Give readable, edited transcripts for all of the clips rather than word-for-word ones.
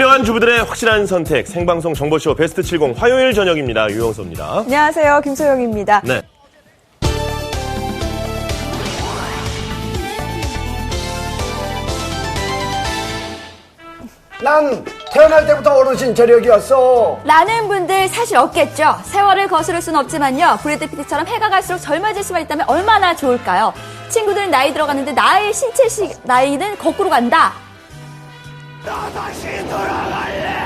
현명한 주부들의 확실한 선택, 생방송 정보쇼 베스트 70 화요일 저녁입니다. 유영서입니다. 안녕하세요. 김소영입니다. 네. 난 태어날 때부터 어르신 저력이었어. 라는 분들 사실 없겠죠. 세월을 거스를 수는 없지만요. 브래드 피트처럼 해가 갈수록 젊어질 수만 있다면 얼마나 좋을까요? 친구들은 나이 들어가는데 나의 신체 나이는 거꾸로 간다. 나 다시 돌아갈래.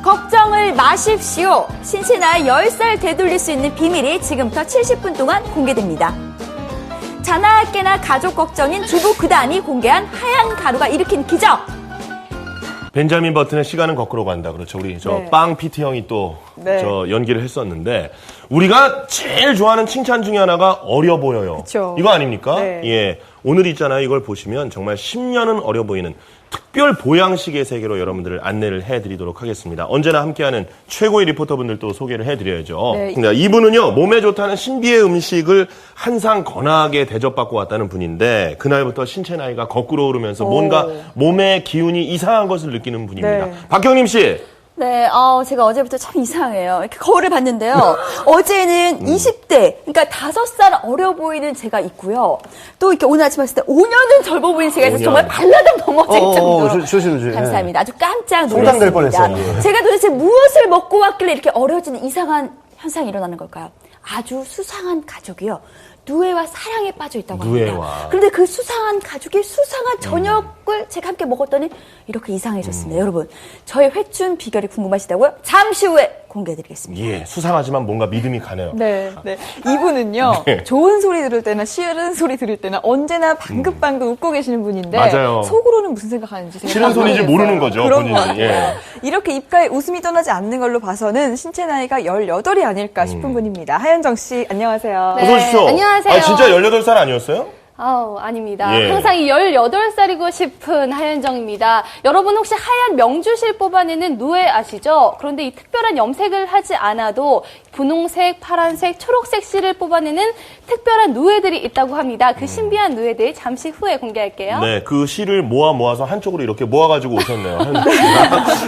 걱정을 마십시오. 신체 나이 10살 되돌릴 수 있는 비밀이 지금부터 70분 동안 공개됩니다. 자나 깨나 가족 걱정인 주부 구단이 공개한 하얀 가루가 일으킨 기적. 벤자민 버튼의 시간은 거꾸로 간다. 그렇죠. 우리 빵 피트 형이 또 연기를 했었는데 우리가 제일 좋아하는 칭찬 중에 하나가 어려 보여요. 그쵸. 이거 아닙니까? 네. 예. 오늘 있잖아요. 이걸 보시면 정말 10년은 어려 보이는 특별 보양식의 세계로 여러분들을 안내를 해드리도록 하겠습니다. 언제나 함께하는 최고의 리포터분들 또 소개를 해드려야죠. 네. 그러니까 이분은요, 몸에 좋다는 신비의 음식을 항상 권하게 대접받고 왔다는 분인데 그날부터 신체 나이가 거꾸로 오르면서 뭔가 몸의 기운이 이상한 것을 느끼는 분입니다. 네. 박경림 씨. 네, 제가 어제부터 참 이상해요. 이렇게 거울을 봤는데요. 어제는 20대, 그러니까 5살 어려 보이는 제가 있고요. 또 이렇게 오늘 아침 봤을 때 5년은 젊어 보이는 제가 있어서 정말 발라당 넘어질 정도로. 조심. 감사합니다. 아주 깜짝 성장될 놀랐습니다. 뻔했어요. 제가 도대체 무엇을 먹고 왔길래 이렇게 어려지는 이상한 현상이 일어나는 걸까요? 아주 수상한 가족이요. 누에와 사랑에 빠져 있다고 합니다. 누에와. 그런데 그 수상한 가족이 수상한 저녁을 제가 함께 먹었더니 이렇게 이상해졌습니다. 여러분, 저의 회춘 비결이 궁금하시다고요? 잠시 후에 공개해드리겠습니다. 예, 수상하지만 뭔가 믿음이 가네요. 네. 이분은요, 좋은 소리 들을 때나 싫은 소리 들을 때나 언제나 방긋방긋 웃고 계시는 분인데, 맞아요. 속으로는 무슨 생각하는지 싫은 소리인지 모르는 거죠, 그런 본인이. 것 같아요. 예. 이렇게 입가에 웃음이 떠나지 않는 걸로 봐서는 신체 나이가 18이 아닐까 싶은 분입니다. 하현정 씨, 안녕하세요. 어서 오십시오. 안녕하세요. 아, 진짜 18살 아니었어요? 아닙니다. 예. 항상 18살이고 싶은 하현정입니다. 여러분 혹시 하얀 명주실 뽑아내는 누에 아시죠? 그런데 이 특별한 염색을 하지 않아도 분홍색, 파란색, 초록색 실을 뽑아내는 특별한 누에들이 있다고 합니다. 그 신비한 누에들 잠시 후에 공개할게요. 네, 그 실을 모아서 한쪽으로 이렇게 모아가지고 오셨네요.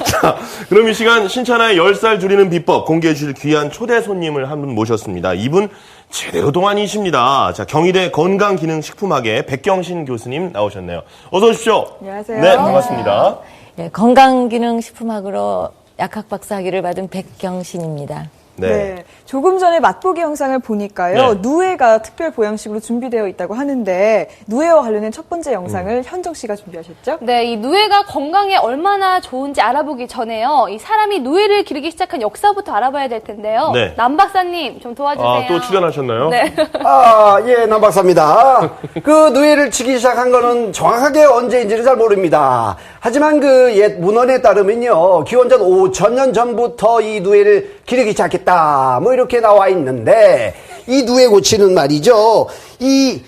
자, 그럼 이 시간 신차나의 10살 줄이는 비법 공개해 주실 귀한 초대 손님을 한 분 모셨습니다. 이분 제대로 동안이십니다. 자, 경희대 건강기능식품학의 백경신 교수님 나오셨네요. 어서 오십시오. 안녕하세요. 네, 반갑습니다. 네, 건강기능식품학으로 약학박사학위를 받은 백경신입니다. 네. 조금 전에 맛보기 영상을 보니까요. 네. 누에가 특별 보양식으로 준비되어 있다고 하는데 누에와 관련된 첫 번째 영상을 현정 씨가 준비하셨죠? 네, 이 누에가 건강에 얼마나 좋은지 알아보기 전에요. 이 사람이 누에를 기르기 시작한 역사부터 알아봐야 될 텐데요. 네. 남 박사님 좀 도와주세요. 아, 또 출연하셨나요? 네. 예, 남 박사입니다. 그 누에를 치기 시작한 거는 정확하게 언제인지를 잘 모릅니다. 하지만 그 옛 문헌에 따르면요, 기원전 5,000년 전부터 이 누에를 기르기 시작했다. 뭐 이렇게 나와 있는데, 이 누에 고치는 말이죠. 이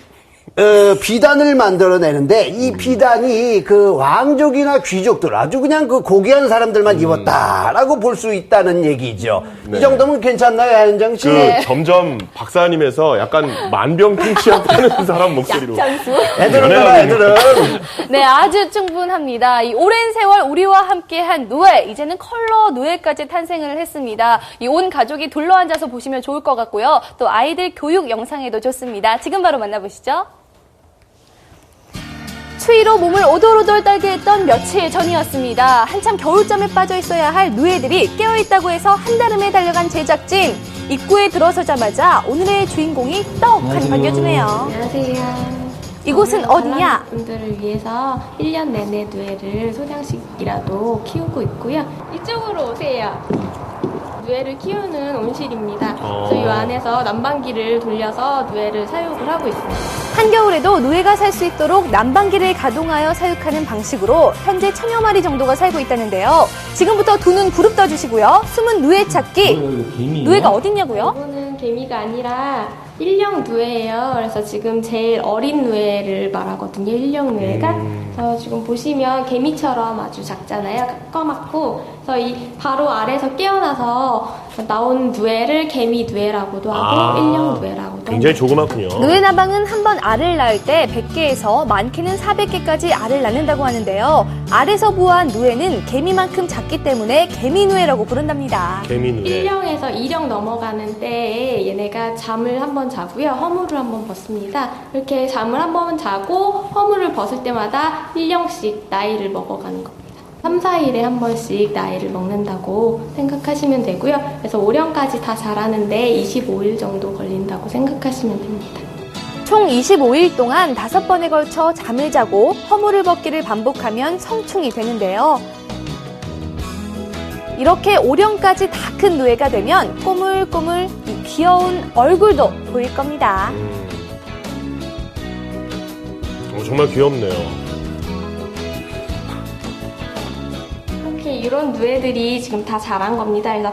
비단을 만들어내는데 이 비단이 그 왕족이나 귀족들 아주 그냥 그 고귀한 사람들만 입었다라고 볼 수 있다는 얘기죠. 네. 이 정도면 괜찮나요, 하현정 씨? 점점 박사님에서 약간 만병통치약하는 사람 목소리로. 애들은 알아, 애들은. 네, 아주 충분합니다. 이 오랜 세월 우리와 함께한 누에, 이제는 컬러 누에까지 탄생을 했습니다. 이 온 가족이 둘러앉아서 보시면 좋을 것 같고요. 또 아이들 교육 영상에도 좋습니다. 지금 바로 만나보시죠. 추위로 몸을 오돌오돌 떨게 했던 며칠 전이었습니다. 한참 겨울잠에 빠져 있어야 할 누에들이 깨어있다고 해서 한달음에 달려간 제작진. 입구에 들어서자마자 오늘의 주인공이 떡하니 반겨주네요. 안녕하세요. 이곳은 어디냐? 분들을 위해서 1년 내내 누에를 소량씩이라도 키우고 있고요. 이쪽으로 오세요. 누에를 키우는 온실입니다. 그래서 이 안에서 난방기를 돌려서 누에를 사육을 하고 있습니다. 한겨울에도 누에가 살 수 있도록 난방기를 가동하여 사육하는 방식으로 현재 1000여 마리 정도가 살고 있다는데요. 지금부터 두 눈 부릅떠 주시고요. 숨은 누에 찾기. 누에가 어딨냐고요? 이거는 개미가 아니라 일령 누에예요. 그래서 지금 제일 어린 누에를 말하거든요. 일령 누에가. 지금 보시면 개미처럼 아주 작잖아요. 까맣고. 그래서 이 바로 아래에서 깨어나서 나온 누에를 개미 누에라고도 하고 일령 누에라고도 굉장히 합니다. 조그맣군요. 누에나방은 한 번 알을 낳을 때 100개에서 많게는 400개까지 알을 낳는다고 하는데요. 알에서 부화한 누에는 개미만큼 작기 때문에 개미누에라고 부른답니다. 개미누에. 1령에서 2령 넘어가는 때에 얘네가 잠을 한번 자고요. 허물을 한번 벗습니다. 이렇게 잠을 한번 자고 허물을 벗을 때마다 1령씩 나이를 먹어가는 겁니다. 3, 4일에 한 번씩 나이를 먹는다고 생각하시면 되고요. 그래서 5령까지 다 자라는데 25일 정도 걸린다고 생각하시면 됩니다. 총 25일 동안 5번에 걸쳐 잠을 자고 허물을 벗기를 반복하면 성충이 되는데요. 이렇게 5령까지 다 큰 누에가 되면 꼬물꼬물 이 귀여운 얼굴도 보일 겁니다. 정말 귀엽네요. 이렇게 이런 누에들이 지금 다 자란 겁니다. 그래서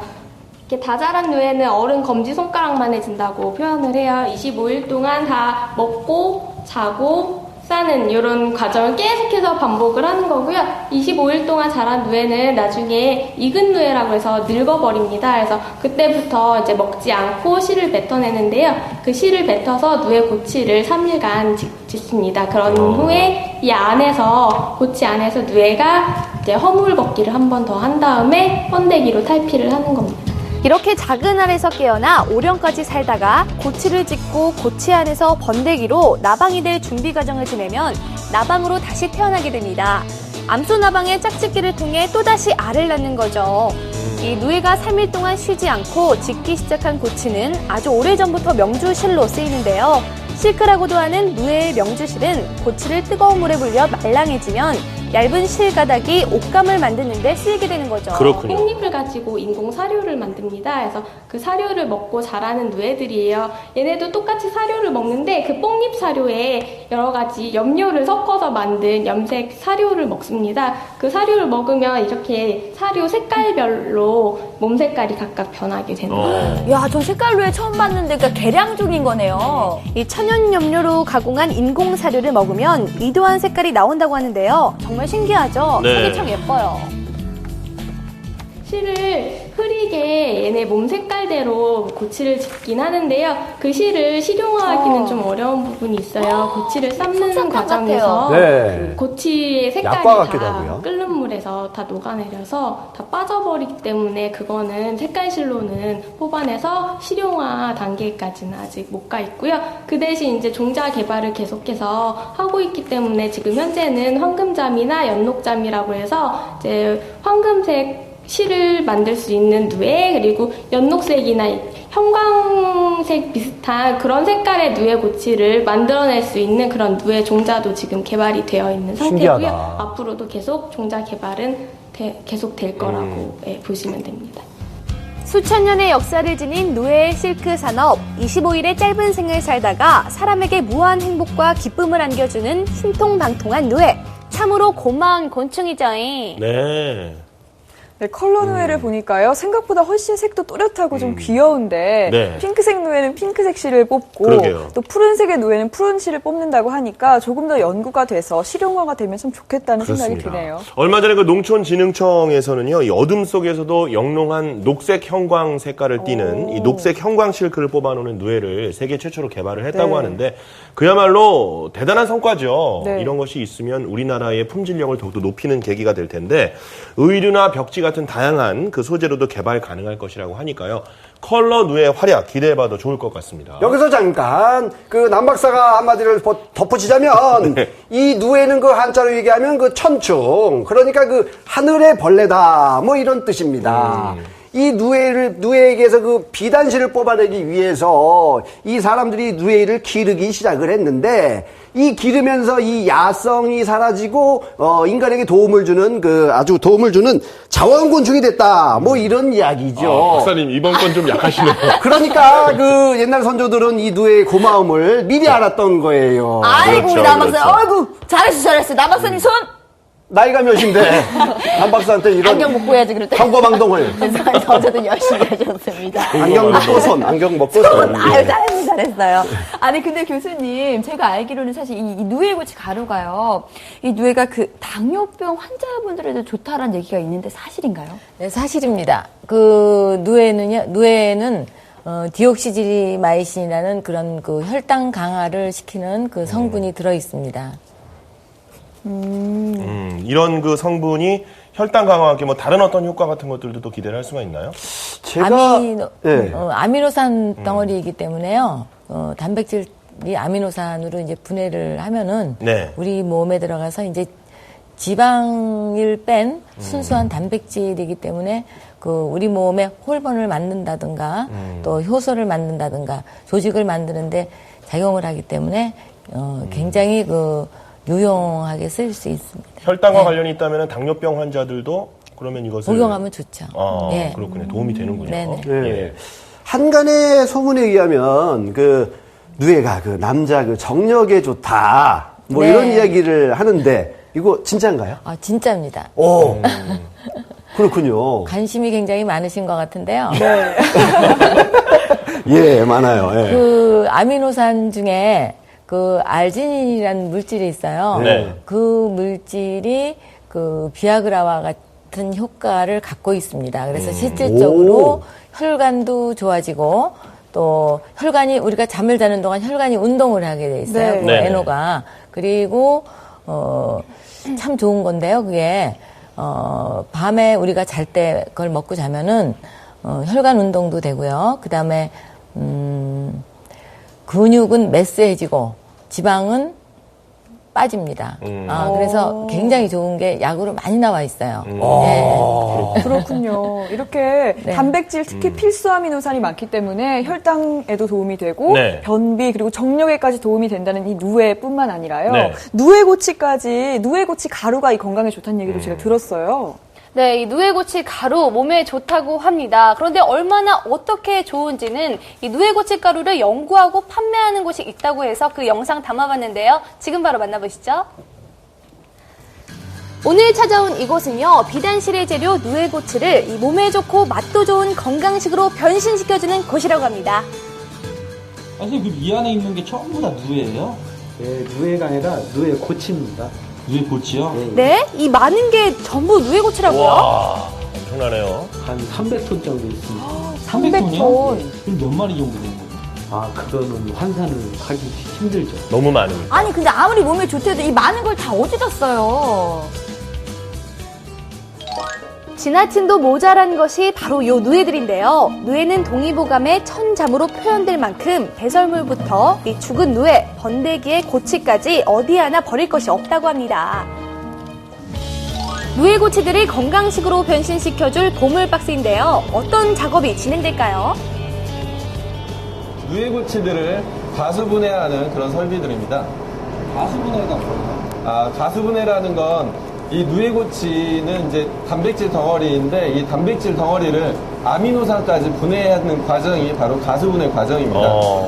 이렇게 다 자란 누에는 어른 검지손가락만 해진다고 표현을 해요. 25일 동안 다 먹고 자고 싸는 이런 과정을 계속해서 반복을 하는 거고요. 25일 동안 자란 누에는 나중에 익은 누에라고 해서 늙어버립니다. 그래서 그때부터 이제 먹지 않고 씨를 뱉어내는데요. 그 씨를 뱉어서 누에 고치를 3일간 짓습니다. 그런 후에 이 안에서 고치 안에서 누에가 이제 허물 벗기를 한 번 더 한 다음에 번데기로 탈피를 하는 겁니다. 이렇게 작은 알에서 깨어나 5령까지 살다가 고치를 짓고 고치 안에서 번데기로 나방이 될 준비 과정을 지내면 나방으로 다시 태어나게 됩니다. 암소나방의 짝짓기를 통해 또다시 알을 낳는 거죠. 이 누에가 3일 동안 쉬지 않고 짓기 시작한 고치는 아주 오래전부터 명주실로 쓰이는데요. 실크라고도 하는 누에의 명주실은 고치를 뜨거운 물에 불려 말랑해지면 얇은 실가닥이 옷감을 만드는 데 쓰이게 되는 거죠. 그렇군요. 뽕잎을 가지고 인공 사료를 만듭니다. 그래서 그 사료를 먹고 자라는 누에들이에요. 얘네도 똑같이 사료를 먹는데 그 뽕잎 사료에 여러 가지 염료를 섞어서 만든 염색 사료를 먹습니다. 그 사료를 먹으면 이렇게 사료 색깔별로 몸 색깔이 각각 변하게 되는 거예요. 야, 저 색깔로에 처음 봤는데 그러니까 계량종인 거네요. 이 천연 염료로 가공한 인공 사료를 먹으면 이도한 색깔이 나온다고 하는데요. 정말 신기하죠? 네. 색이 참 예뻐요. 실을 흐리게 얘네 몸 색깔대로 고치를 짓긴 하는데요. 그 실을 실용화하기는 좀 어려운 부분이 있어요. 고치를 삶는 솜사탕 과정에서 같아요. 네. 그 고치의 색깔이 약과 같기도 다 하고요. 끓는 물에서 다 녹아내려서 다 빠져버리기 때문에 그거는 색깔실로는 뽑아내서 실용화 단계까지는 아직 못 가 있고요. 그 대신 이제 종자 개발을 계속해서 하고 있기 때문에 지금 현재는 황금잠이나 연녹잠이라고 해서 이제 황금색 실을 만들 수 있는 누에, 그리고 연녹색이나 형광색 비슷한 그런 색깔의 누에 고치를 만들어낼 수 있는 그런 누에 종자도 지금 개발이 되어 있는 상태고요. 신기하다. 앞으로도 계속 종자 개발은 계속 될 거라고 보시면 됩니다. 수천 년의 역사를 지닌 누에의 실크 산업, 25일의 짧은 생을 살다가 사람에게 무한 행복과 기쁨을 안겨주는 신통방통한 누에. 참으로 고마운 곤충이죠잉. 네. 네, 컬러 누에를 보니까요. 생각보다 훨씬 색도 또렷하고 좀 귀여운데 네. 핑크색 누에는 핑크색 실을 뽑고 그러게요. 또 푸른색의 누에는 푸른 실을 뽑는다고 하니까 조금 더 연구가 돼서 실용화가 되면 참 좋겠다는 생각이 드네요. 얼마 전에 그 농촌진흥청에서는요, 이 어둠 속에서도 영롱한 녹색 형광 색깔을 띠는 이 녹색 형광 실크를 뽑아놓는 누에를 세계 최초로 개발을 했다고 네. 하는데 그야말로 대단한 성과죠. 네. 이런 것이 있으면 우리나라의 품질력을 더욱더 높이는 계기가 될 텐데 의류나 벽지 같은 다양한 그 소재로도 개발 가능할 것이라고 하니까요. 컬러 누의 활약 기대해봐도 좋을 것 같습니다. 여기서 잠깐 그 남박사가 한마디를 덧붙이자면 네. 이 누에는 그 한자로 얘기하면 그 천충, 그러니까 그 하늘의 벌레다 뭐 이런 뜻입니다. 이 누에에게서 그 비단실을 뽑아내기 위해서 이 사람들이 누에를 기르기 시작을 했는데 이 기르면서 이 야성이 사라지고 인간에게 도움을 주는 아주 도움을 주는 자원곤충이 됐다 뭐 이런 이야기죠. 박사님 이번 건 좀 약하시네요. 그러니까 그 옛날 선조들은 이 누에의 고마움을 미리 알았던 거예요. 아이고, 그렇죠, 우리 남박사. 그렇죠. 아이고, 잘했어. 남박사님 손! 나이가 몇인데 남 박사한테 이런 안경 먹고 해야지 그럴 때. 광고망동을 그래서 어제도 열심히 하셨습니다. 안경 먹고 손, 안경 먹고 손. 아유, 잘했어요. 아니, 근데 교수님, 제가 알기로는 사실 이 누에고치 가루가요, 이 누에가 그 당뇨병 환자분들에도 좋다라는 얘기가 있는데 사실인가요? 네, 사실입니다. 그 누에는 디옥시지마이신이라는 그런 그 혈당 강화를 시키는 그 성분이 들어 있습니다. 이런 그 성분이 혈당 강화와 뭐 다른 어떤 효과 같은 것들도 또 기대를 할 수가 있나요? 제가 네. 아미노산 덩어리이기 때문에요. 단백질이 아미노산으로 이제 분해를 하면은 네. 우리 몸에 들어가서 이제 지방을 뺀 순수한 단백질이기 때문에 그 우리 몸에 호르몬을 만든다든가 또 효소를 만든다든가 조직을 만드는데 작용을 하기 때문에 굉장히 그 유용하게 쓸 수 있습니다. 혈당과 네. 관련이 있다면 당뇨병 환자들도 그러면 이것을 복용하면 좋죠. 아, 네. 그렇군요. 도움이 되는군요. 네네. 예. 한간의 소문에 의하면 그 누에가 그 남자 그 정력에 좋다 뭐 네. 이런 이야기를 하는데 이거 진짜인가요? 아, 진짜입니다. 오 그렇군요. 관심이 굉장히 많으신 것 같은데요. 예 많아요. 예. 그 아미노산 중에 그 알지닌이라는 물질이 있어요. 네. 그 물질이 그 비아그라와 같은 효과를 갖고 있습니다. 그래서 실질적으로 오. 혈관도 좋아지고 또 혈관이 우리가 잠을 자는 동안 혈관이 운동을 하게 돼 있어요. 네. 그 네. 에노가. 그리고 참 좋은 건데요. 그게 밤에 우리가 잘 때 그걸 먹고 자면은 혈관 운동도 되고요. 그다음에 근육은 매스해지고 지방은 빠집니다. 그래서 굉장히 좋은 게 약으로 많이 나와 있어요. 네. 그렇군요. 이렇게 네. 단백질, 특히 필수 아미노산이 많기 때문에 혈당에도 도움이 되고 네. 변비 그리고 정력에까지 도움이 된다는 이 누에뿐만 아니라요. 네. 누에고치 가루가 이 건강에 좋다는 얘기도 제가 들었어요. 네, 이 누에고치 가루 몸에 좋다고 합니다. 그런데 얼마나 어떻게 좋은지는 이 누에고치 가루를 연구하고 판매하는 곳이 있다고 해서 그 영상 담아봤는데요. 지금 바로 만나보시죠. 오늘 찾아온 이곳은요, 비단실의 재료 누에고치를 이 몸에 좋고 맛도 좋은 건강식으로 변신시켜주는 곳이라고 합니다. 선생님, 이 안에 있는 게 전부 다 누에예요? 네, 누에가 아니라 누에 고치입니다. 누에 고치요? 네? 이 많은 게 전부 누에고치라고요? 와, 엄청나네요. 한 300톤 정도 있습니다. 300톤이요? 그럼 몇 마리 정도 되는 거예요? 아, 그거는 환산을 하기 힘들죠. 너무 많으니까. 아니, 근데 아무리 몸에 좋대도 이 많은 걸 다 어디다 써요? 지나침도 모자란 것이 바로 요 누에들인데요. 누에는 동의보감의 천자무로 표현될 만큼 배설물부터 이 죽은 누에, 번데기의 고치까지 어디 하나 버릴 것이 없다고 합니다. 누에 고치들을 건강식으로 변신시켜줄 보물 박스인데요. 어떤 작업이 진행될까요? 누에고치들을 가수분해하는 그런 설비들입니다. 가수분해가 뭐예요? 가수분해라는 건 이 누에고치는 이제 단백질 덩어리인데 이 단백질 덩어리를 아미노산까지 분해하는 과정이 바로 가수분해 과정입니다.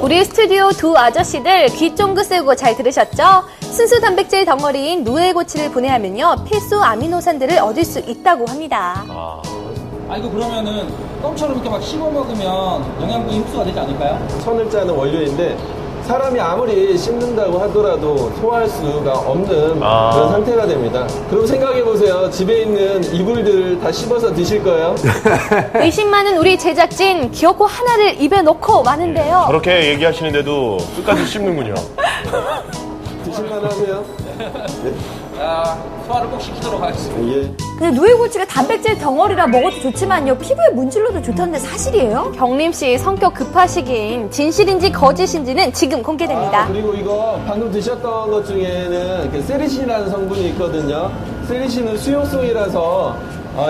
우리 스튜디오 두 아저씨들 귀 쫑긋 세우고 잘 들으셨죠? 순수 단백질 덩어리인 누에고치를 분해하면요, 필수 아미노산들을 얻을 수 있다고 합니다. 이거 그러면은 껌처럼 이렇게 막 씹어 먹으면 영양분이 흡수가 되지 않을까요? 천을 짜는 원료인데 사람이 아무리 씹는다고 하더라도 소화할 수가 없는 그런 상태가 됩니다. 그럼 생각해보세요. 집에 있는 이불들 다 씹어서 드실 거예요? 의심 많은 우리 제작진, 기어코 하나를 입에 넣고 마는데요. 그렇게 얘기하시는데도 끝까지 씹는군요. 드실만 하세요? 소화를 꼭 시키도록 하겠습니다. 예. 근데 누에고치가 단백질 덩어리라 먹어도 좋지만요, 피부에 문질러도 좋다는데 사실이에요? 경림씨 성격 급하시긴 진실인지 거짓인지는 지금 공개됩니다. 그리고 이거 방금 드셨던 것 중에는 그 세리신이라는 성분이 있거든요. 세리신은 수용성이라서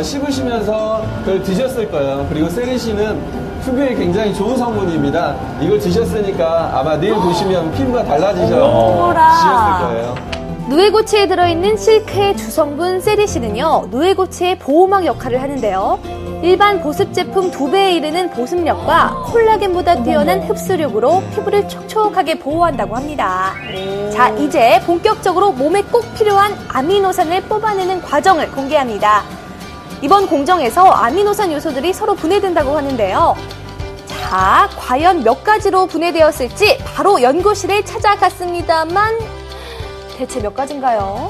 씹으시면서 그걸 드셨을 거예요. 그리고 세리신은 피부에 굉장히 좋은 성분입니다. 이걸 드셨으니까 아마 내일 보시면 피부가 달라지셨을 거예요. 누에고치에 들어있는 실크의 주성분 세리신은요, 누에고치의 보호막 역할을 하는데요. 일반 보습 제품 2배에 이르는 보습력과 콜라겐보다 뛰어난 흡수력으로 피부를 촉촉하게 보호한다고 합니다. 자, 이제 본격적으로 몸에 꼭 필요한 아미노산을 뽑아내는 과정을 공개합니다. 이번 공정에서 아미노산 요소들이 서로 분해된다고 하는데요. 자, 과연 몇 가지로 분해되었을지 바로 연구실을 찾아갔습니다만 대체 몇 가지인가요?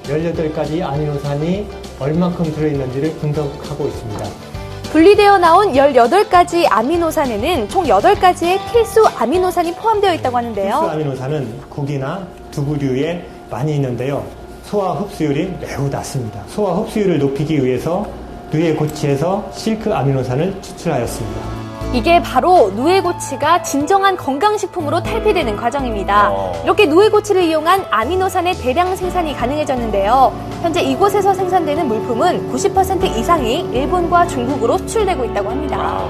18가지 아미노산이 얼만큼 들어있는지를 분석하고 있습니다. 분리되어 나온 18가지 아미노산에는 총 8가지의 필수 아미노산이 포함되어 있다고 하는데요. 필수 아미노산은 국이나 두부류에 많이 있는데요. 소화 흡수율이 매우 낮습니다. 소화 흡수율을 높이기 위해서 누에고치에서 실크 아미노산을 추출하였습니다. 이게 바로 누에고치가 진정한 건강식품으로 탈피되는 과정입니다. 이렇게 누에고치를 이용한 아미노산의 대량 생산이 가능해졌는데요. 현재 이곳에서 생산되는 물품은 90% 이상이 일본과 중국으로 수출되고 있다고 합니다.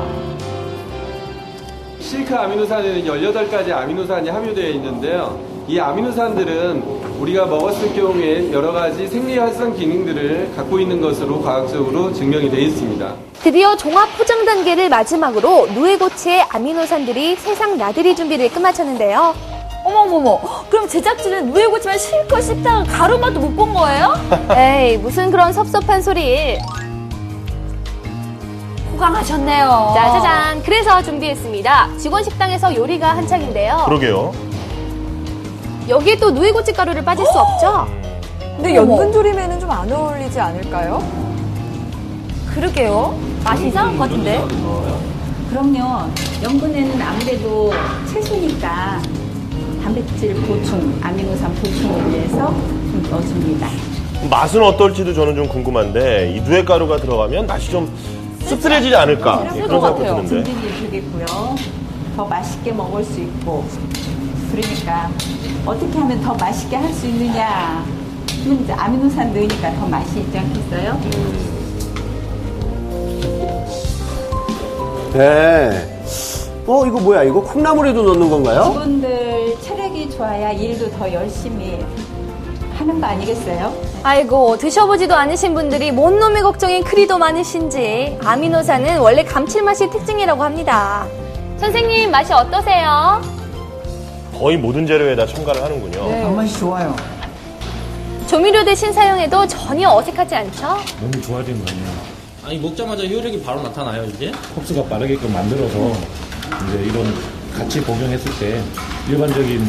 실크 아미노산에는 18가지 아미노산이 함유되어 있는데요. 이 아미노산들은 우리가 먹었을 경우에 여러 가지 생리 활성 기능들을 갖고 있는 것으로 과학적으로 증명이 되어 있습니다. 드디어 종합 포장 단계를 마지막으로 누에고치의 아미노산들이 세상 나들이 준비를 끝마쳤는데요. 어머머머, 그럼 제작진은 누에고치만 실컷 씹다가 가루맛도 못 본 거예요? 에이, 무슨 그런 섭섭한 소리. 호강하셨네요. 짜자잔. 그래서 준비했습니다. 직원 식당에서 요리가 한창인데요. 그러게요. 여기에 또 누에고치 가루를 빠질 수 없죠? 근데 연근조림에는 좀 안 어울리지 않을까요? 그러게요. 맛이 이상한 것 같은데? 그럼요. 연근에는 아무래도 채소니까 단백질 보충, 아미노산 보충을 위해서 좀 넣어줍니다. 맛은 어떨지도 저는 좀 궁금한데 이 누에가루가 들어가면 맛이 좀 씁쓸해지지 않을까 그런 생각이 드는데. 든든히 되겠고요. 더 맛있게 먹을 수 있고. 그러니까 어떻게 하면 더 맛있게 할 수 있느냐. 그럼 이제 아미노산 넣으니까 더 맛이 있지 않겠어요? 네. 이거 뭐야? 이거 콩나물에도 넣는 건가요? 직원들 체력이 좋아야 일도 더 열심히 하는 거 아니겠어요? 아이고, 드셔보지도 않으신 분들이 뭔 놈의 걱정이 그리도 많으신지. 아미노산은 원래 감칠맛이 특징이라고 합니다. 선생님, 맛이 어떠세요? 거의 모든 재료에다 첨가를 하는군요. 맛이 좋아요. 조미료 대신 사용해도 전혀 어색하지 않죠? 너무 좋아진 거 아니에요? 아니 먹자마자 효력이 바로 나타나요 이게? 흡수가 빠르게끔 만들어서 이제 이런 같이 복용했을 때 일반적인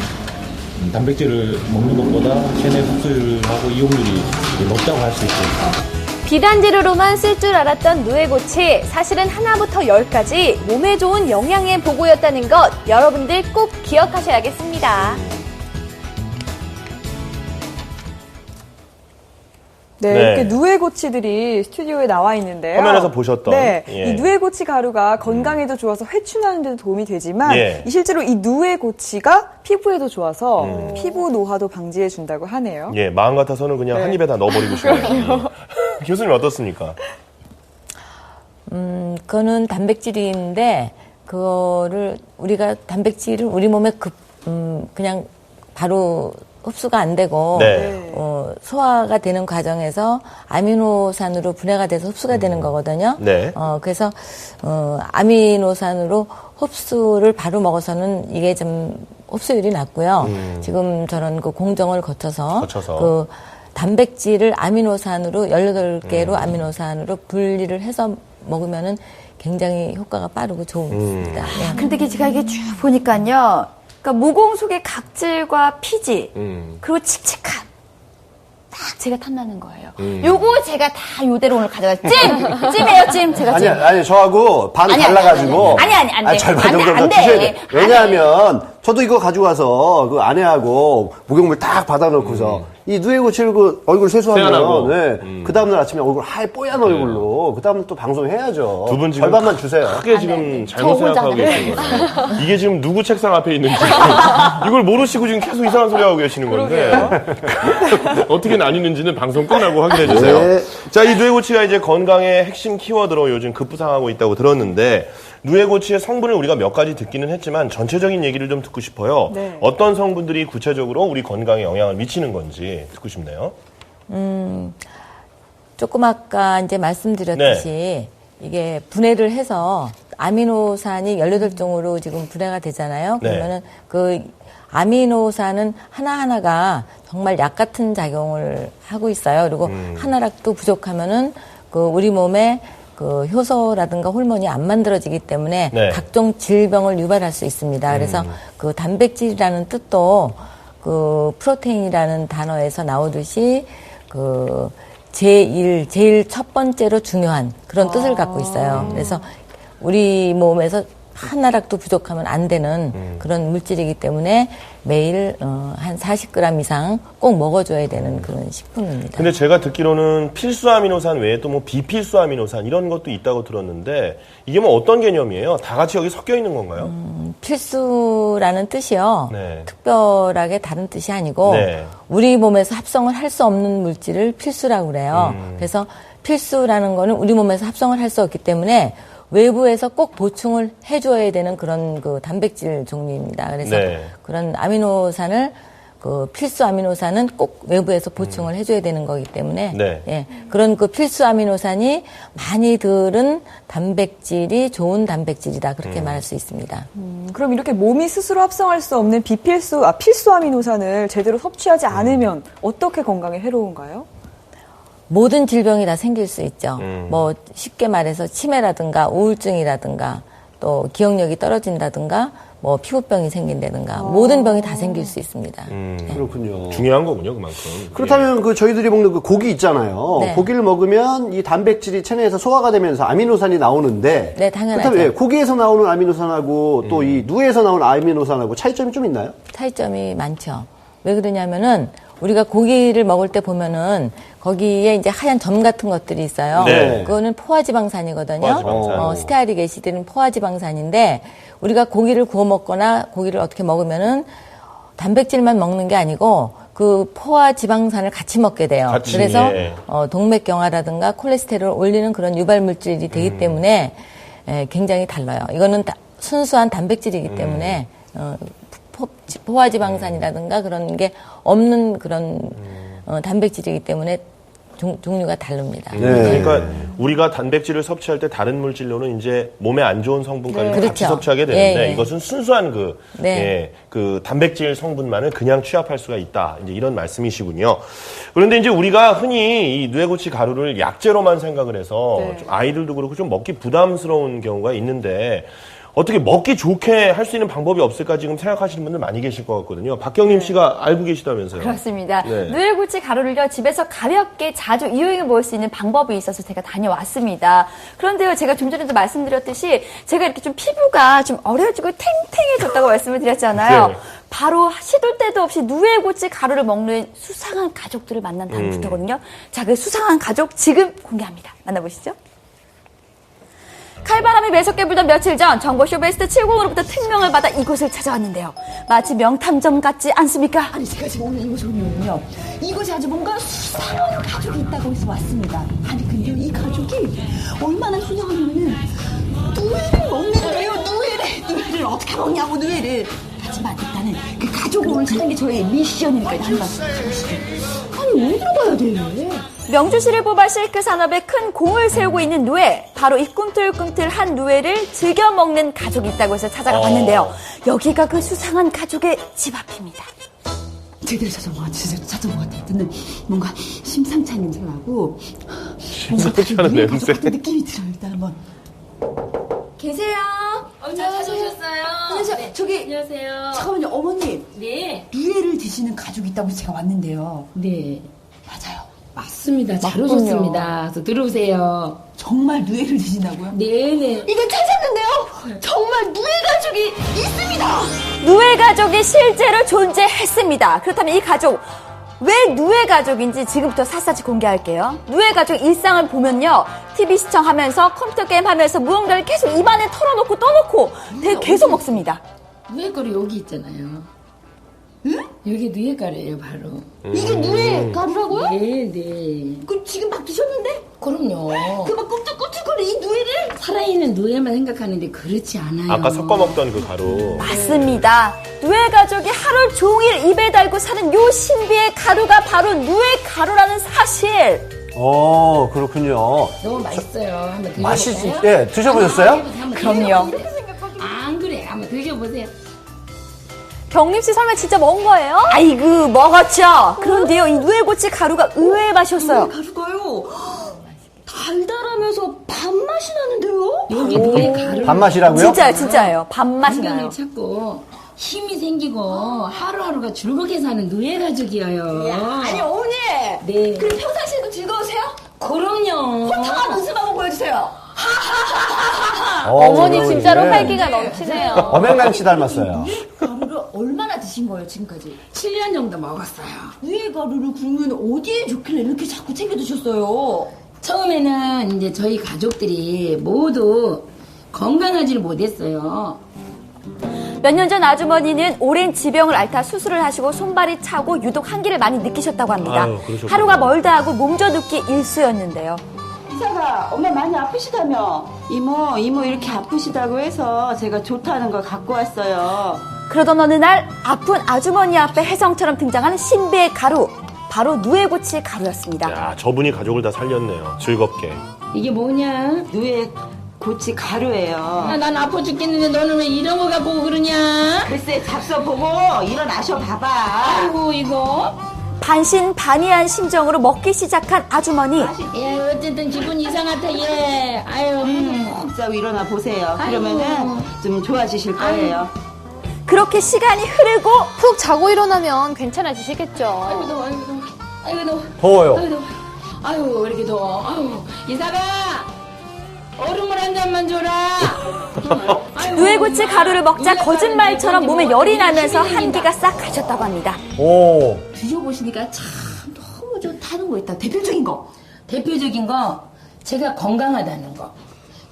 단백질을 먹는 것보다 체내 흡수율하고 이용률이 높다고 할 수 있어요. 비단 재료로만 쓸 줄 알았던 누에고치, 사실은 하나부터 10까지 몸에 좋은 영양의 보고였다는 것 여러분들 꼭 기억하셔야겠습니다. 네, 네. 이렇게 누에고치들이 스튜디오에 나와 있는데요. 화면에서 보셨던. 네, 예. 이 누에고치 가루가 건강에도 좋아서 회춘하는 데도 도움이 되지만 예. 실제로 이 누에고치가 피부에도 좋아서 피부 노화도 방지해 준다고 하네요. 예, 마음 같아서는 그냥 네. 한 입에 다 넣어버리고 싶네요. 교수님 어떻습니까? 그거는 단백질인데 그거를 우리가 단백질을 우리 몸에 그냥 바로 흡수가 안 되고 네. 소화가 되는 과정에서 아미노산으로 분해가 돼서 흡수가 되는 거거든요. 네. 그래서 아미노산으로 흡수를 바로 먹어서는 이게 좀 흡수율이 낮고요. 지금 저런 그 공정을 거쳐서 그 단백질을 아미노산으로 18개로 아미노산으로 분리를 해서 먹으면은 굉장히 효과가 빠르고 좋습니다. 네. 근데 제가 이게 쭉 보니까요. 그러니까 모공 속의 각질과 피지, 그리고 칙칙한. 딱 제가 탐나는 거예요. 요거 제가 다 요대로 오늘 가져가요. 찜이에요, 찜. 제가 찜. 아니, 저하고 반이 달라가지고. 안 돼. 절반 정도만 안 돼. 드셔야 돼. 왜냐하면, 저도 이거 가지고 와서 그 아내하고 목욕물 딱 받아놓고서 이 누에고치를 그 얼굴 세수하면, 네. 그 다음날 아침에 얼굴 뽀얀 얼굴로, 그 다음날 또 방송해야죠. 두 분 지금 절반만 주세요. 크게 지금 잘못 생각하고 계시는 거예요. 이게 지금 누구 책상 앞에 있는지 이걸 모르시고 지금 계속 이상한 소리 하고 계시는 건데 어떻게 나뉘는지는 방송 끝나고 확인해 주세요. 네. 자, 이 누에고치가 이제 건강의 핵심 키워드로 요즘 급부상하고 있다고 들었는데 누에고치의 성분을 우리가 몇 가지 듣기는 했지만 전체적인 얘기를 좀 듣고 싶어요. 네. 어떤 성분들이 구체적으로 우리 건강에 영향을 미치는 건지 듣고 싶네요. 조금 아까 이제 말씀드렸듯이 이게 분해를 해서 아미노산이 18종으로 지금 분해가 되잖아요. 네. 그러면은 그 아미노산은 하나하나가 정말 약 같은 작용을 하고 있어요. 그리고 하나라도 부족하면은 그 우리 몸에 그 효소라든가 호르몬이 안 만들어지기 때문에 네. 각종 질병을 유발할 수 있습니다. 그래서 그 단백질이라는 뜻도 그 프로테인이라는 단어에서 나오듯이 그 제일 첫 번째로 중요한 그런 뜻을 갖고 있어요. 그래서 우리 몸에서 하나락도 부족하면 안 되는 그런 물질이기 때문에 매일 한 40g 이상 꼭 먹어줘야 되는 그런 식품입니다. 근데 제가 듣기로는 필수 아미노산 외에 또 뭐 비필수 아미노산 이런 것도 있다고 들었는데 이게 뭐 어떤 개념이에요? 다 같이 여기 섞여 있는 건가요? 필수라는 뜻이요. 네. 특별하게 다른 뜻이 아니고 네. 우리 몸에서 합성을 할 수 없는 물질을 필수라고 그래요. 그래서 필수라는 거는 우리 몸에서 합성을 할 수 없기 때문에 외부에서 꼭 보충을 해줘야 되는 그런 그 단백질 종류입니다. 그래서 네. 그런 아미노산을 그 필수 아미노산은 꼭 외부에서 보충을 해줘야 되는 거기 때문에 네. 예, 그런 그 필수 아미노산이 많이 들은 단백질이 좋은 단백질이다 그렇게 말할 수 있습니다. 그럼 이렇게 몸이 스스로 합성할 수 없는 필수 아미노산을 제대로 섭취하지 않으면 어떻게 건강에 해로운가요? 모든 질병이 다 생길 수 있죠. 뭐 쉽게 말해서 치매라든가 우울증이라든가 또 기억력이 떨어진다든가 뭐 피부병이 생긴다든가 모든 병이 다 생길 수 있습니다. 그렇군요. 중요한 거군요, 그만큼. 그렇다면 그 저희들이 먹는 그 고기 있잖아요. 네. 고기를 먹으면 이 단백질이 체내에서 소화가 되면서 아미노산이 나오는데. 네, 당연하죠. 그렇다면 고기에서 나오는 아미노산하고 또 이 누에서 나오는 아미노산하고 차이점이 좀 있나요? 차이점이 많죠. 왜 그러냐면은 우리가 고기를 먹을 때 보면은 거기에 이제 하얀 점 같은 것들이 있어요. 네. 그거는 포화지방산이거든요. 포화지방산. 스테아릭 애시드는 포화지방산인데 우리가 고기를 구워 먹거나 고기를 어떻게 먹으면은 단백질만 먹는 게 아니고 그 포화지방산을 같이 먹게 돼요. 같이, 그래서 예. 동맥경화라든가 콜레스테롤을 올리는 그런 유발 물질이 되기 때문에 굉장히 달라요. 이거는 순수한 단백질이기 때문에 포화지방산이라든가 그런 게 없는 그런 단백질이기 때문에 종류가 다릅니다. 그러니까 우리가 단백질을 섭취할 때 다른 물질로는 이제 몸에 안 좋은 성분까지 같이 그렇죠. 섭취하게 되는데 예. 이것은 순수한 그 단백질 성분만을 그냥 취합할 수가 있다. 이제 이런 말씀이시군요. 그런데 이제 우리가 흔히 이 누에고치 가루를 약재로만 생각을 해서 좀 아이들도 그렇고 좀 먹기 부담스러운 경우가 있는데 어떻게 먹기 좋게 할 수 있는 방법이 없을까 지금 생각하시는 분들 많이 계실 것 같거든요. 박경림 씨가 알고 계시다면서요. 그렇습니다. 네. 누에고치 가루를요, 집에서 가볍게 자주 이용해 먹을 수 있는 방법이 있어서 제가 다녀왔습니다. 그런데요, 제가 좀 전에도 말씀드렸듯이 제가 이렇게 좀 피부가 좀 어려지고 탱탱해졌다고 말씀을 드렸잖아요. 네. 바로 시도 때도 없이 누에고치 가루를 먹는 수상한 가족들을 만난 다음부터거든요. 자, 그 수상한 가족 지금 공개합니다. 만나보시죠. 칼바람이 매섭게 불던 며칠 전 정보쇼 베스트 70으로부터 특명을 받아 이곳을 찾아왔는데요. 마치 명탐정 같지 않습니까? 아니 제가 지금 오늘 이곳에 오면요, 이곳에 아주 뭔가 수상한 가족이 있다고 해서 왔습니다. 아니 근데 이 가족이 얼마나 수상하냐면은 누에를 먹는데요. 누에를 어떻게 먹냐고 누에를. 하지만 일단은 그 가족을 오늘 찾는 게 저의 미션이니까 한 말씀 해주시죠. 아니 어디로 가야 돼? 명주시를 뽑아 실크 산업에 큰 공을 세우고 있는 누에. 바로 이 꿈틀꿈틀한 누에를 즐겨 먹는 가족이 있다고 해서 찾아가 봤는데요. 여기가 그 수상한 가족의 집 앞입니다. 제대로 찾아온 것 같아. 제대로 찾아온 것 같아. 근데 뭔가 심상치 않은 냄새가 나고 뭔가 심상치 않은 누에 냄새. 가족 같은 느낌이 들어요. 일단 한번. 계세요? 잘 찾아오셨어요? 안녕하세요. 네. 저기 안녕하세요. 잠깐만요. 어머님. 네. 누에를 드시는 가족이 있다고 제가 왔는데요. 네. 맞아요. 맞습니다. 잘 맞군요. 오셨습니다. 그래서 들어오세요. 정말 누에를 드신다고요? 네네. 이거 찾았는데요. 정말 누에 가족이 있습니다. 누에 가족이 실제로 존재했습니다. 그렇다면 이 가족, 왜 누에 가족인지 지금부터 샅샅이 공개할게요. 누에 가족 일상을 보면요, TV 시청하면서 컴퓨터 게임 하면서 무언가를 계속 입안에 털어놓고 떠놓고 계속 먹습니다. 누에가루 여기 있잖아요. 응? 여기 누에가루예요, 바로. 이게 누에 가루라고요? 네네. 그럼 지금 막 드셨는데? 그럼요. 그 막 꿈틀꿈틀거리 이 누에를? 살아있는 누에만 생각하는데 그렇지 않아요. 아까 섞어 먹던 그 가루. 맞습니다. 누에 가족이 하루 종일 입에 달고 사는 요 신비의 가루가 바로 누에 가루라는 사실. 그렇군요. 너무 맛있어요. 한번 드셔보세요. 맛있지? 예, 드셔보셨어요? 그럼요. 안 그래. 한번 드셔보세요. 경림 씨 설마 진짜 먹은 거예요? 아이고, 먹었죠. 그런데요, 이 누에고치 가루가 의외의 맛이었어요. 가루가요. 달달하면서 밥맛이 나는데요? 여기 누에 가루. 밥맛이라고요? 진짜예요. 밥맛이 나요. 건강을 찾고 힘이 생기고 하루하루가 즐겁게 사는 누에 가족이에요. 아니, 어머니. 네. 그럼 평상시에도 즐거우세요? 그럼요. 호탕한 웃음 한번 보여주세요. 어머니 진짜로 활기가 넘치네요. 엄행남 씨 닮았어요. 가루를 얼마나 드신 거예요, 지금까지? 7년 정도 먹었어요. 누에 가루를 그러면 어디에 좋길래 이렇게 자꾸 챙겨 드셨어요? 처음에는 이제 저희 가족들이 모두 건강하지를 못했어요. 몇 년 전 아주머니는 오랜 지병을 앓다 수술을 하시고 손발이 차고 유독 한기를 많이 느끼셨다고 합니다. 아유, 그러셨구나. 하루가 멀다 하고 몸져 눕기 일쑤였는데요. 이사가 엄마 많이 아프시다며. 이모 이렇게 아프시다고 해서 제가 좋다는 거 갖고 왔어요. 그러던 어느 날 아픈 아주머니 앞에 혜성처럼 등장하는 신비의 가루. 바로 누에고치 가루였습니다. 야, 저분이 가족을 다 살렸네요. 즐겁게. 이게 뭐냐? 누에 고치 가루예요. 난 아파 죽겠는데 너는 왜 이런 거 갖고 그러냐? 글쎄 잡숴 보고 일어나셔 봐봐. 아이고 이거. 반신반의한 심정으로 먹기 시작한 아주머니. 예, 어쨌든 기분 이상하다 얘. 아유. 진짜 일어나 보세요. 그러면은 좀 좋아지실 거예요. 그렇게 시간이 흐르고 푹 자고 일어나면 괜찮아지시겠죠. 아이고 더워. 아이고 더워. 더워요. 아이고 더워. 아유 왜 이렇게 더워. 아유 이사가 얼음물 한 잔만 줘라. 누에고치 가루를 먹자 거짓말처럼 몸에 열이 나면서 한기가 싹 가셨다고 합니다. 오. 드셔보시니까 참 너무 좋다는 거 있다. 대표적인 거. 대표적인 거 제가 건강하다는 거.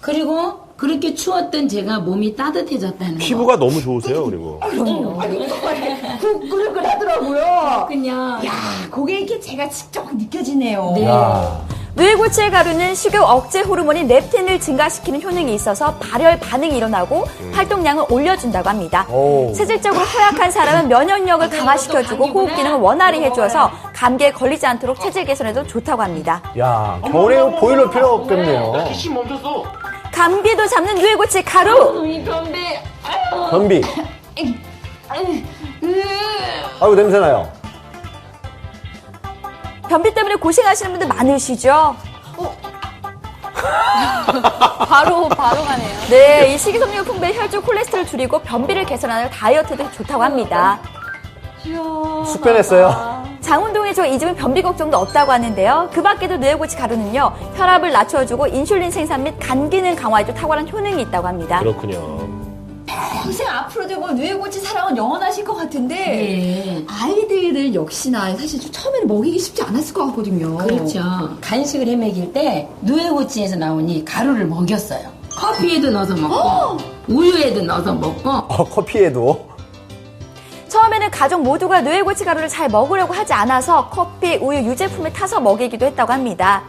그리고 그렇게 추웠던 제가 몸이 따뜻해졌다는 거. 피부가 너무 좋으세요, 그리고. 그럼요. 그러더라고요. 그냥. 야, 그게 이렇게 제가 직접 느껴지네요. 네. 누에고치의 가루는 식욕 억제 호르몬인 렙틴을 증가시키는 효능이 있어서 발열 반응이 일어나고 활동량을 올려준다고 합니다. 체질적으로 허약한 사람은 면역력을 강화시켜주고 호흡 기능을 원활히 해주어서 감기에 걸리지 않도록 체질 개선에도 좋다고 합니다. 야, 겨울에 보일러 필요 없겠네요. 감기도 잡는 누에고치 가루! 이 변비. 변비. 아유, 냄새나요. 변비 때문에 고생하시는 분들 많으시죠? 바로 가네요. 네, 이 식이섬유가 혈중 콜레스테롤을 줄이고 변비를 개선하는 다이어트도 좋다고 합니다. 숙변했어요. 장운동에 이 집은 변비 걱정도 없다고 하는데요. 그 밖에도 누에고치 가루는요, 혈압을 낮춰주고 인슐린 생산 및 간 기능 강화에도 탁월한 효능이 있다고 합니다. 그렇군요. 평생 앞으로도 뭐 누에고치 사랑은 영원하실 것 같은데 네. 아이들을 역시나 사실 좀 처음에는 먹이기 쉽지 않았을 것 같거든요. 그렇죠. 간식을 해 먹일 때 누에고치에서 나온 이 가루를 먹였어요. 커피에도 넣어서 먹고 우유에도 넣어서 먹고 커피에도. 처음에는 가족 모두가 누에고치 가루를 잘 먹으려고 하지 않아서 커피, 우유, 유제품에 타서 먹이기도 했다고 합니다.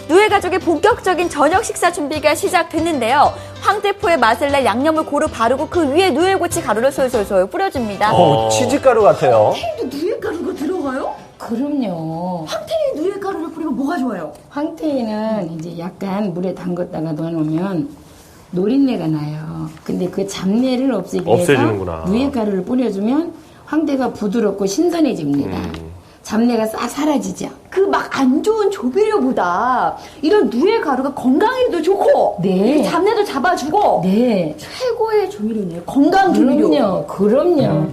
누에 가족의 본격적인 저녁 식사 준비가 시작됐는데요. 황태포의 맛을 내 양념을 고루 바르고 그 위에 누에고치 가루를 솔솔솔 뿌려줍니다. 치즈가루 같아요. 황태에도 누에가루가 들어가요? 그럼요. 황태에 누에가루를 뿌리면 뭐가 좋아요? 황태에는 이제 약간 물에 담갔다가 넣어놓으면 노린내가 나요. 근데 그 잡내를 없애기 위해서 없애주는구나. 누에가루를 뿌려주면 황태가 부드럽고 신선해집니다. 잡내가 싹 사라지죠. 그 막 안 좋은 조미료보다 이런 누에 가루가 건강에도 좋고 네. 잡내도 잡아주고 네. 최고의 조미료네요. 건강 조미료. 그럼요.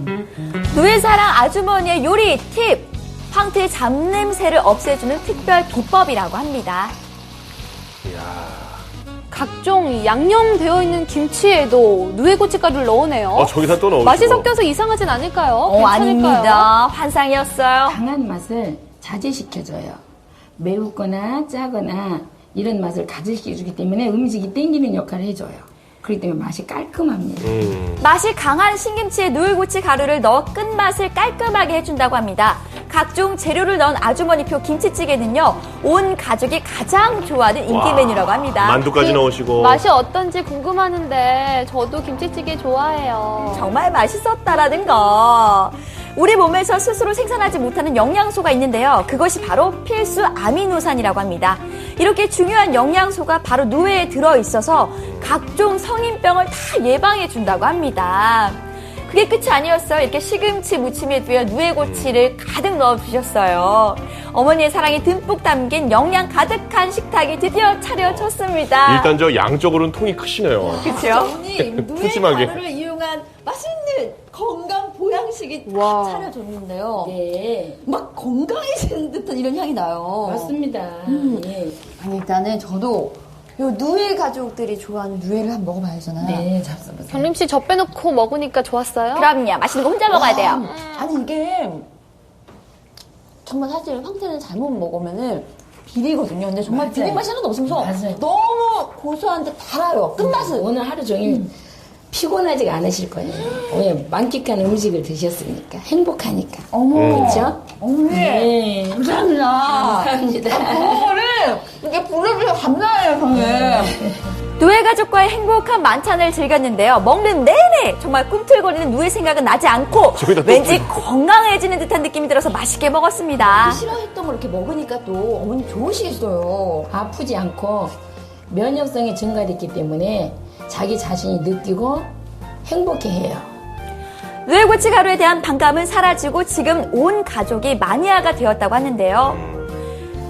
누에사랑 아주머니의 요리 팁! 황태의 잡냄새를 없애주는 특별 비법이라고 합니다. 각종 양념되어 있는 김치에도 누에고치 가루를 넣으네요. 저기다 또 넣으시고. 맛이 섞여서 이상하진 않을까요? 괜찮을까요? 아닙니다. 환상이었어요. 강한 맛을 자제시켜줘요. 매우거나 짜거나 이런 맛을 가제시켜주기 때문에 음식이 땡기는 역할을 해줘요. 그렇기 때문에 맛이 깔끔합니다. 맛이 강한 신김치에 누에고치 가루를 넣어 끝맛을 깔끔하게 해준다고 합니다. 각종 재료를 넣은 아주머니표 김치찌개는요, 온 가족이 가장 좋아하는 인기 메뉴라고 합니다. 만두까지 넣으시고. 맛이 어떤지 궁금하는데 저도 김치찌개 좋아해요. 정말 맛있었다라는 거. 우리 몸에서 스스로 생산하지 못하는 영양소가 있는데요. 그것이 바로 필수 아미노산이라고 합니다. 이렇게 중요한 영양소가 바로 누에에 들어있어서 각종 성인병을 다 예방해준다고 합니다. 그게 끝이 아니었어요. 이렇게 시금치 무침에 누에고치를 가득 넣어주셨어요. 어머니의 사랑이 듬뿍 담긴 영양 가득한 식탁이 드디어 차려졌습니다. 일단 저 양쪽으로는 통이 크시네요. 그렇죠? 어머니, 누에 푸짐하게. 가루를 이용한 맛있는 건강 보양식이 다 차려졌는데요. 네. 막 건강해지는 듯한 이런 향이 나요. 맞습니다. 예. 아니, 일단은 저도 요 누에 가족들이 좋아하는 누에를 한번 먹어봐야 하잖아요. 네, 잡숴보세요. 경림 씨 저 빼놓고 먹으니까 좋았어요? 그럼요. 맛있는 거 혼자 먹어야 돼요. 아니, 이게 정말 사실 황태는 잘못 먹으면은 비리거든요. 근데 정말 맞아요. 비린 맛이 하나도 없으면서 맞아요. 너무 고소한데 달아요. 끝맛은. 오늘 하루 종일 피곤하지가 않으실 거예요. 오늘 만끽한 음식을 드셨으니까 행복하니까. 어머. 그렇죠? 어머니. 네. 감사합니다. 감사합니다. 그거를 이렇게 부르면서 감사해요, 저는. 누에 가족과의 행복한 만찬을 즐겼는데요. 먹는 내내 정말 꿈틀거리는 누에 생각은 나지 않고 왠지 건강해지는 듯한 느낌이 들어서 맛있게 먹었습니다. 싫어했던 걸 이렇게 먹으니까 또 어머니 좋으시겠어요. 아프지 않고 면역성이 증가됐기 때문에 자기 자신이 느끼고 행복해해요. 누에고치 가루에 대한 반감은 사라지고 지금 온 가족이 마니아가 되었다고 하는데요.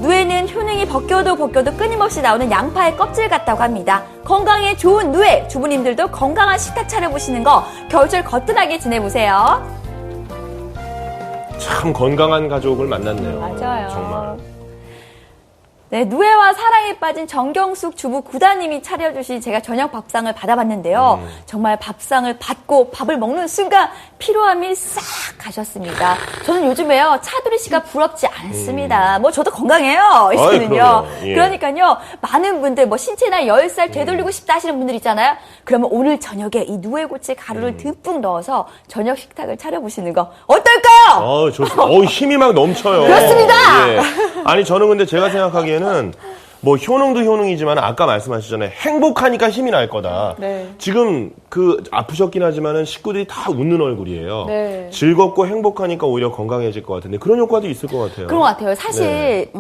누에는 효능이 벗겨도 끊임없이 나오는 양파의 껍질 같다고 합니다. 건강에 좋은 누에, 주부님들도 건강한 식탁 차려보시는 거 겨울철 거뜬하게 지내보세요. 참 건강한 가족을 만났네요. 맞아요. 정말. 네, 누에와 사랑에 빠진 정경숙 주부 구다님이 차려주신 제가 저녁 밥상을 받아봤는데요. 정말 밥상을 받고 밥을 먹는 순간 피로함이 싹 가셨습니다. 저는 요즘에요, 차두리 씨가 부럽지 않습니다. 뭐 저도 건강해요. 이제는요. 예. 그러니까요, 많은 분들 뭐 신체나 10살 되돌리고 싶다 하시는 분들 있잖아요. 그러면 오늘 저녁에 이 누에고치 가루를 듬뿍 넣어서 저녁 식탁을 차려보시는 거 어떨까요? 좋습니다. 힘이 막 넘쳐요. 그렇습니다. 예. 아니, 저는 근데 제가 생각하기에는 뭐 효능도 효능이지만 아까 말씀하셨잖아요. 행복하니까 힘이 날 거다. 네. 지금 아프셨긴 하지만은 식구들이 다 웃는 얼굴이에요. 네. 즐겁고 행복하니까 오히려 건강해질 것 같은데 그런 효과도 있을 것 같아요. 그런 것 같아요. 사실 네.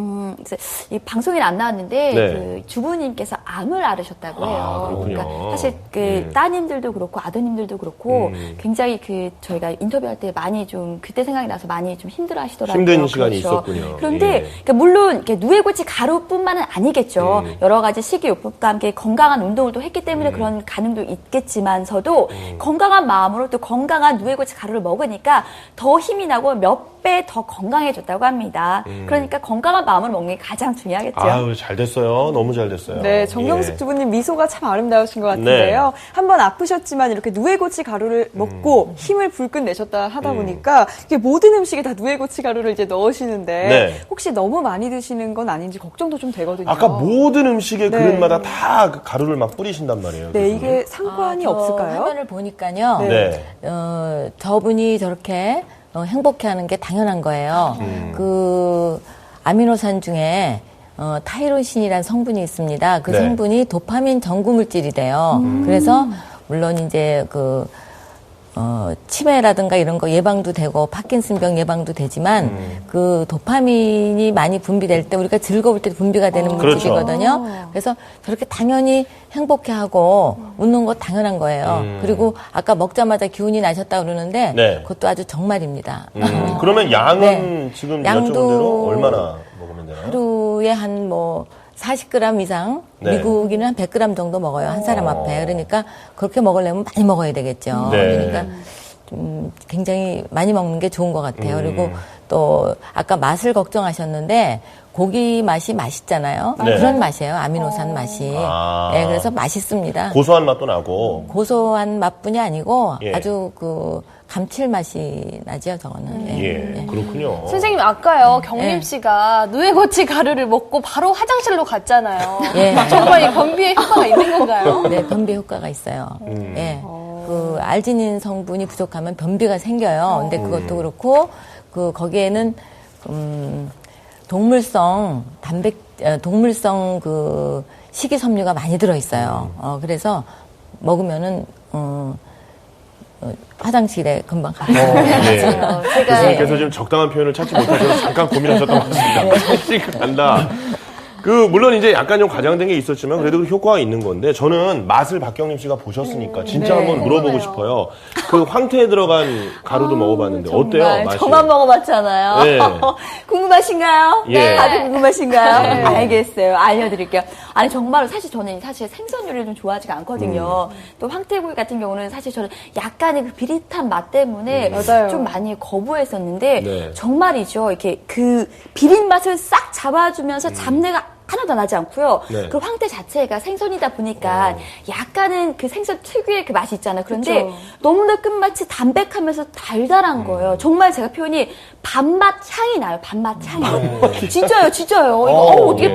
이제 이 방송에는 안 나왔는데 네. 그 주부님께서 암을 앓으셨다고 해요. 그렇군요. 그러니까 사실 그 따님들도 그렇고 아드님들도 그렇고 굉장히 저희가 인터뷰할 때 많이 좀 그때 생각이 나서 많이 좀 힘들어하시더라고요. 힘든 시간이 그렇죠. 있었군요. 그런데 예. 그러니까 물론 이렇게 누에고치 가루뿐만은 아니겠죠. 여러 가지 식이요법과 함께 건강한 운동을 또 했기 때문에 그런 가능도 있겠지만서도 건강한 마음으로 또 건강한 누에고치 가루를 먹으니까 더 힘이 나고 몇 배 더 건강해졌다고 합니다. 그러니까 건강한 마음으로 먹는 게 가장 중요하겠죠. 아유, 잘 됐어요. 너무 잘 됐어요. 네, 정경숙 예. 주부님 미소가 참 아름다우신 것 같은데요. 한번 아프셨지만 이렇게 누에고치 가루를 먹고 힘을 불끈 내셨다 하다 보니까 이게 모든 음식에 다 누에고치 가루를 이제 넣으시는데 네. 혹시 너무 많이 드시는 건 아닌지 걱정도 좀 되거든요. 아까 모든 음식의 네. 그릇마다 다 그 가루를 막 뿌리신단 말이에요. 네, 교수님. 이게 상관이 없을까요? 화면을 보니까요. 네. 저분이 저렇게 행복해하는 게 당연한 거예요. 그 아미노산 중에 타이로신이라는 성분이 있습니다. 그 네. 성분이 도파민 전구 물질이래요. 그래서 물론 이제 치매라든가 이런 거 예방도 되고 파킨슨병 예방도 되지만 그 도파민이 많이 분비될 때 우리가 즐거울 때 분비가 되는 물질이거든요. 그래서 저렇게 당연히 행복해하고 웃는 거 당연한 거예요. 그리고 아까 먹자마자 기운이 나셨다 그러는데 네. 그것도 아주 정말입니다. 그러면 양은 네. 지금 양도 여쭤본 대로 얼마나 먹으면 되나요? 하루에 한 40g 이상, 네. 미국인은 한 100g 정도 먹어요. 한 사람 앞에. 그러니까 그렇게 먹으려면 많이 먹어야 되겠죠. 네. 그러니까 좀 굉장히 많이 먹는 게 좋은 것 같아요. 그리고 또 아까 맛을 걱정하셨는데 고기 맛이 맛있잖아요. 네. 그런 맛이에요. 아미노산 맛이. 네, 그래서 맛있습니다. 고소한 맛도 나고. 고소한 맛뿐이 아니고 예. 아주 감칠맛이 나죠, 저거는. 예, 그렇군요. 선생님 아까요 경림 씨가 누에고치 가루를 먹고 바로 화장실로 갔잖아요. 예. 정말 이 변비에 효과가 있는 건가요? 네, 변비 효과가 있어요. 예. 알지닌 성분이 부족하면 변비가 생겨요. 근데 그것도 그렇고 거기에는 동물성 식이섬유가 많이 들어 있어요. 그래서 먹으면은 화장실에 금방 가요. 네. 제가 교수님께서 지금 적당한 표현을 찾지 못하셔서 잠깐 고민하셨던 것 같습니다. 화장실 간다. 물론 이제 약간 좀 과장된 게 있었지만 그래도 효과가 있는 건데 저는 맛을 박경림 씨가 보셨으니까 진짜 네. 한번 물어보고 싶어요. 그 황태에 들어간 가루도 먹어봤는데 어때요? 맛이? 저만 먹어봤잖아요. 네. 궁금하신가요? 예. 다들 궁금하신가요? 네. 알겠어요. 알려드릴게요. 아니 정말로 사실 저는 생선 요리를 좀 좋아하지가 않거든요. 또 황태구이 같은 경우는 사실 저는 약간의 그 비릿한 맛 때문에 맞아요. 좀 많이 거부했었는데 네. 정말이죠. 이렇게 그 비릿 맛을 싹 잡아주면서 잡내가 하나도 나지 않고요. 네. 그 황태 자체가 생선이다 보니까 약간은 그 생선 특유의 그 맛이 있잖아요. 그런데 그쵸. 너무나 끝맛이 담백하면서 달달한 거예요. 정말 제가 표현이 밥맛 향이 나요. 밥맛 향이. 진짜요. 이거 어떻게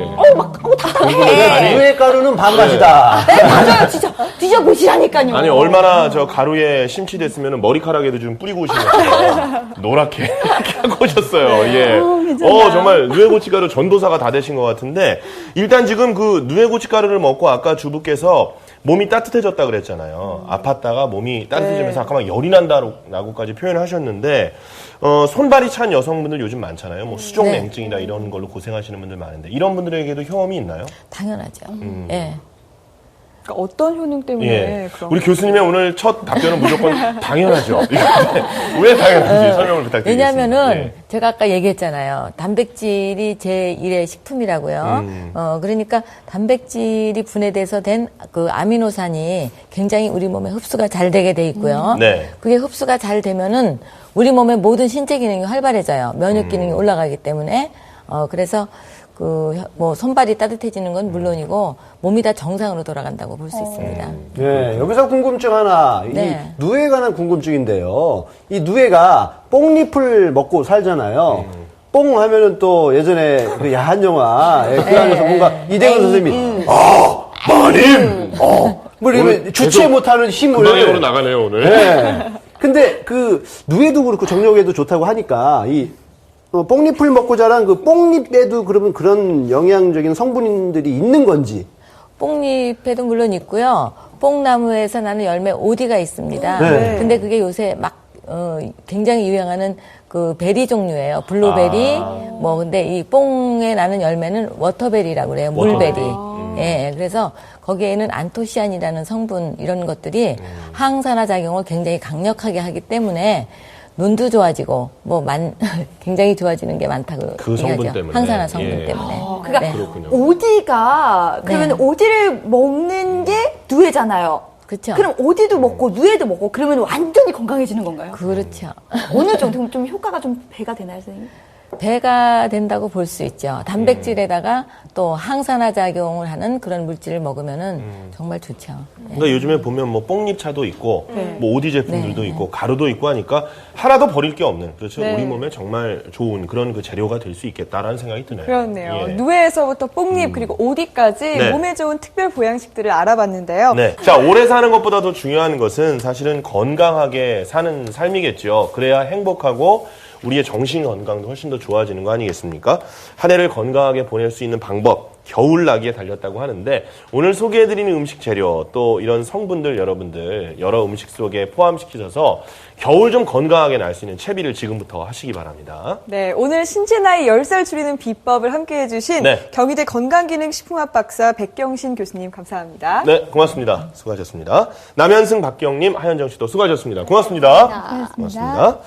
답답해. 누에 가루는 반맛이다. 네, 맞아요. 진짜 드셔보시라니까요. 아니 얼마나 저 가루에 심취됐으면 머리카락에도 좀 뿌리고 오시면서 노랗게 이렇게 하고 오셨어요. 예. 정말 누에고춧가루 전도사가 다 되신 것 같은데 일단 지금 그 누에고춧가루를 먹고 아까 주부께서 몸이 따뜻해졌다 그랬잖아요. 아팠다가 몸이 따뜻해지면서 아까 막 열이 난다라고까지 표현하셨는데 손발이 찬 여성분들 요즘 많잖아요. 뭐 수족냉증이다 이런 걸로 고생하시는 분들 많은데 이런 분들에게도 효험이 있나요? 당연하죠. 예. 그러니까 어떤 효능 때문에 예. 그런 우리 교수님의 오늘 첫 답변은 무조건 당연하죠. 왜 당연한지 설명을 부탁드리겠습니다. 왜냐하면은 예. 제가 아까 얘기했잖아요. 단백질이 제1의 식품이라고요. 그러니까 단백질이 분해돼서 된 그 아미노산이 굉장히 우리 몸에 흡수가 잘 되게 돼 있고요. 네. 그게 흡수가 잘 되면은 우리 몸의 모든 신체 기능이 활발해져요. 면역 기능이 올라가기 때문에 그래서 뭐 손발이 따뜻해지는 건 물론이고 몸이 다 정상으로 돌아간다고 볼 수 있습니다. 네, 여기서 궁금증 하나. 네. 이 누에에 관한 궁금증인데요. 이 누에가 뽕잎을 먹고 살잖아요. 뽕 하면은 또 예전에 그 야한 영화 그 안에서 뭔가 이대근 선생님이 마님 뭐 이러면 주체 못하는 힘을 그 방향으로 나가네요 오늘. 네. 근데 그 누에도 그렇고 정력에도 좋다고 하니까 이 뽕잎을 먹고 자란 그 뽕잎에도 그러면 그런 영양적인 성분들이 있는 건지. 뽕잎에도 물론 있고요. 뽕나무에서 나는 열매 오디가 있습니다. 네. 근데 그게 요새 막 굉장히 유행하는 그 베리 종류예요. 블루베리. 뭐 근데 이 뽕에 나는 열매는 워터베리라고 그래요. 물베리. 예. 그래서 거기에는 안토시안이라는 성분 이런 것들이 항산화 작용을 굉장히 강력하게 하기 때문에 눈도 좋아지고 굉장히 좋아지는 게 많다고 그 성분 얘기하죠. 때문에. 항산화 성분 예. 때문에. 그러니까 네. 오디가 그러면 오디를 먹는 게 누에잖아요. 그렇죠. 그럼 오디도 먹고 누에도 먹고 그러면 완전히 건강해지는 건가요? 그렇죠. 어느 정도 좀 효과가 좀 배가 되나요, 선생님? 배가 된다고 볼 수 있죠. 단백질에다가 또 항산화 작용을 하는 그런 물질을 먹으면은 정말 좋죠. 그러니까 요즘에 보면 뭐 뽕잎차도 있고 뭐 오디 제품들도 있고 가루도 있고 하니까 하나도 버릴 게 없는 그렇죠. 네. 우리 몸에 정말 좋은 그런 그 재료가 될 수 있겠다라는 생각이 드네요. 그렇네요. 예. 누에에서부터 뽕잎 그리고 오디까지 네. 몸에 좋은 특별 보양식들을 알아봤는데요. 네. 자, 오래 사는 것보다 더 중요한 것은 사실은 건강하게 사는 삶이겠죠. 그래야 행복하고 우리의 정신 건강도 훨씬 더 좋아지는 거 아니겠습니까? 한 해를 건강하게 보낼 수 있는 방법, 겨울나기에 달렸다고 하는데 오늘 소개해드리는 음식 재료 또 이런 성분들 여러분들 여러 음식 속에 포함시키셔서 겨울 좀 건강하게 날 수 있는 채비를 지금부터 하시기 바랍니다. 네, 오늘 신체 나이 10살 줄이는 비법을 함께해 주신 네. 경희대 건강기능식품학 박사 백경신 교수님 감사합니다. 네, 고맙습니다. 수고하셨습니다. 남현승, 박경님, 하현정 씨도 수고하셨습니다. 고맙습니다. 고맙습니다.